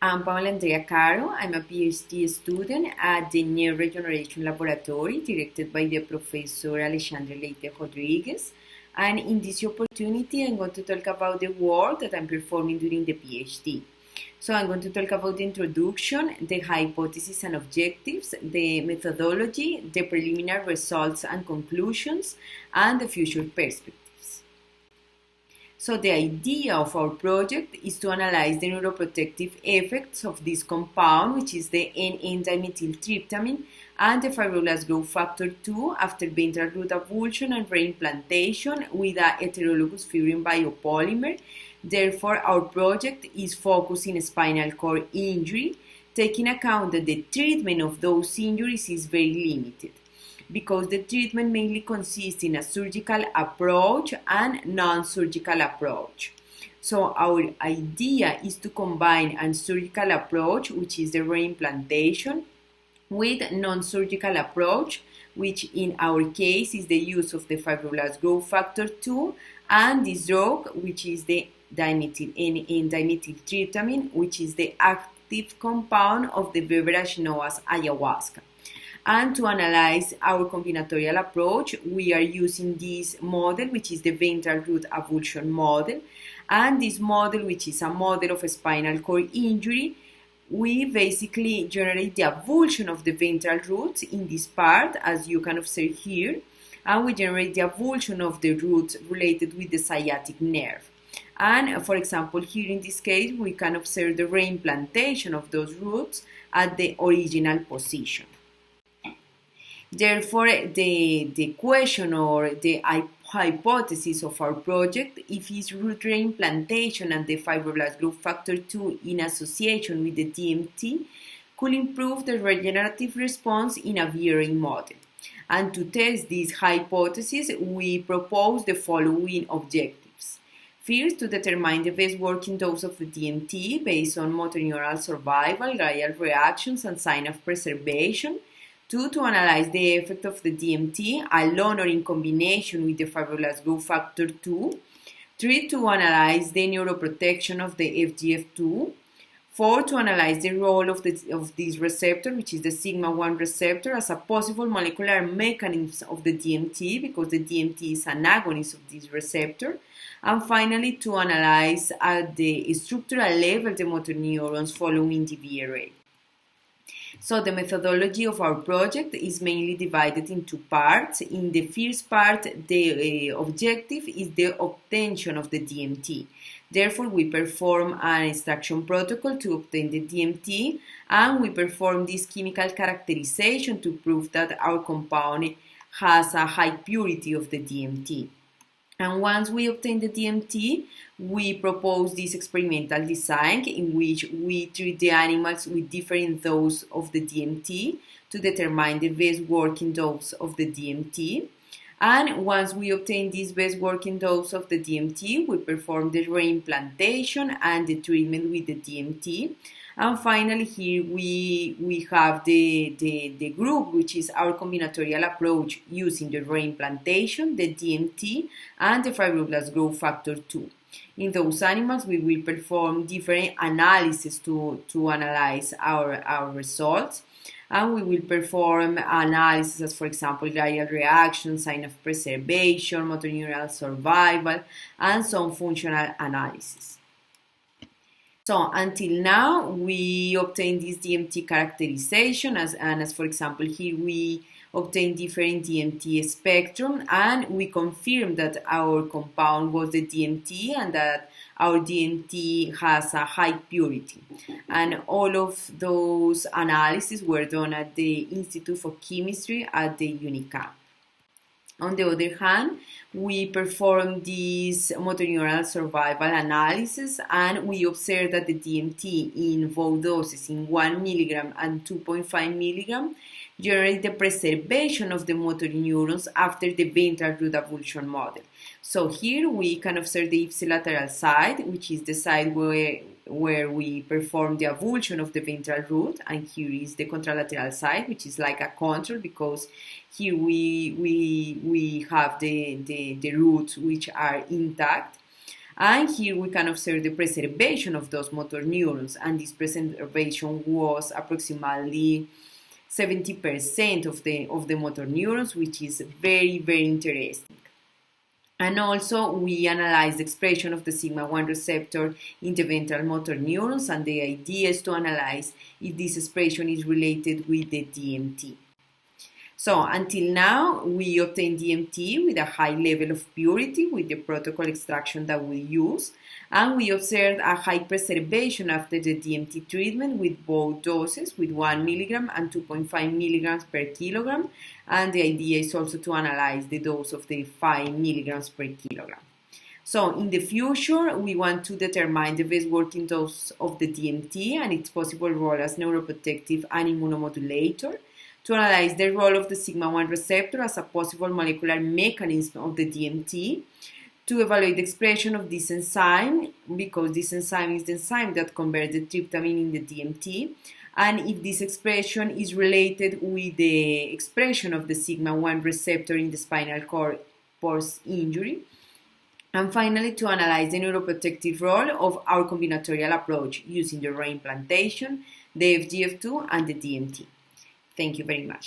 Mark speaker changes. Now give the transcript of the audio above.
Speaker 1: I'm Paola Caro. I'm a PhD student at the Neuroregeneration Laboratory, directed by the Professor Alexandre Leite Rodriguez. And in this opportunity, I'm going to talk about the work that I'm performing during the PhD. So I'm going to talk about the introduction, the hypothesis and objectives, the methodology, the preliminary results and conclusions, and the future perspectives. So the idea of our project is to analyze the neuroprotective effects of this compound, which is the N-dimethyltryptamine, and the fibroblastic growth factor 2 after ventral root avulsion and reimplantation with a heterologous fibrin biopolymer. Therefore, our project is focused in spinal cord injury, taking account that the treatment of those injuries is very limited, because the treatment mainly consists in a surgical approach and non-surgical approach. So our idea is to combine a surgical approach, which is the reimplantation, with non-surgical approach, which in our case is the use of the fibroblastic growth factor 2 and this drug, which is the N-dimethyltryptamine, which is the active compound of the beverage known as ayahuasca. And to analyze our combinatorial approach, we are using this model, which is the ventral root avulsion model. And this model, which is a model of a spinal cord injury, we basically generate the avulsion of the ventral roots in this part, as you can observe here. And we generate the avulsion of the roots related with the sciatic nerve. And for example, here in this case, we can observe the reimplantation of those roots at the original position. Therefore, the question or the hypothesis of our project, if it's root reimplantation and the fibroblastic growth factor 2 in association with the DMT, could improve the regenerative response in a VRA model. And to test this hypothesis, we propose the following objectives. First, to determine the best working dose of the DMT based on motor neural survival, glial reactions, and sign of preservation. 2, to analyze the effect of the DMT alone or in combination with the fibroblastic growth factor 2. 3, to analyze the neuroprotection of the FGF2. 4, to analyze the role of this receptor, which is the sigma-1 receptor, as a possible molecular mechanism of the DMT, because the DMT is an agonist of this receptor. And finally, to analyze at the structural level the motor neurons following the VRA. So the methodology of our project is mainly divided into parts. In the first part, the objective is the obtention of the DMT. Therefore, we perform an extraction protocol to obtain the DMT, and we perform this chemical characterization to prove that our compound has a high purity of the DMT. And once we obtain the DMT, we propose this experimental design in which we treat the animals with different doses of the DMT to determine the best working dose of the DMT. And once we obtain this best working dose of the DMT, we perform the reimplantation and the treatment with the DMT. And finally, here we have the group, which is our combinatorial approach using the reimplantation, the DMT, and the fibroblastic growth factor 2. In those animals, we will perform different analyses to analyze our results. And we will perform analysis as, for example, glial reactions, sign of preservation, motor neural survival, and some functional analysis. So until now, we obtain this DMT characterization, as for example, here we obtain different DMT spectrum, and we confirm that our compound was the DMT and that our DMT has a high purity. And all of those analyses were done at the Institute for Chemistry at the UNICAMP. On the other hand, we performed this motor neural survival analysis, and we observed that the DMT in both doses, in 1 milligram and 2.5 milligram, generate the preservation of the motor neurons after the ventral root avulsion model. So here we can observe the ipsilateral side, which is the side where we perform the avulsion of the ventral root, and here is the contralateral side, which is like a control, because here we have the roots which are intact. And here we can observe the preservation of those motor neurons, and this preservation was approximately 70% of the motor neurons, which is very, very interesting. And also, we analyzed the expression of the sigma-1 receptor in the ventral motor neurons, and the idea is to analyze if this expression is related with the DMT. So, until now, we obtained DMT with a high level of purity with the protocol extraction that we use, and we observed a high preservation after the DMT treatment with both doses, with 1 milligram and 2.5 milligrams per kilogram, and the idea is also to analyze the dose of the 5 milligrams per kilogram. So, in the future, we want to determine the best working dose of the DMT and its possible role as neuroprotective and immunomodulator, to analyze the role of the sigma-1 receptor as a possible molecular mechanism of the DMT, to evaluate the expression of this enzyme, because this enzyme is the enzyme that converts the tryptamine in the DMT, and if this expression is related with the expression of the sigma-1 receptor in the spinal cord post-injury, and finally to analyze the neuroprotective role of our combinatorial approach using the reimplantation, the FGF2, and the DMT. Thank you very much.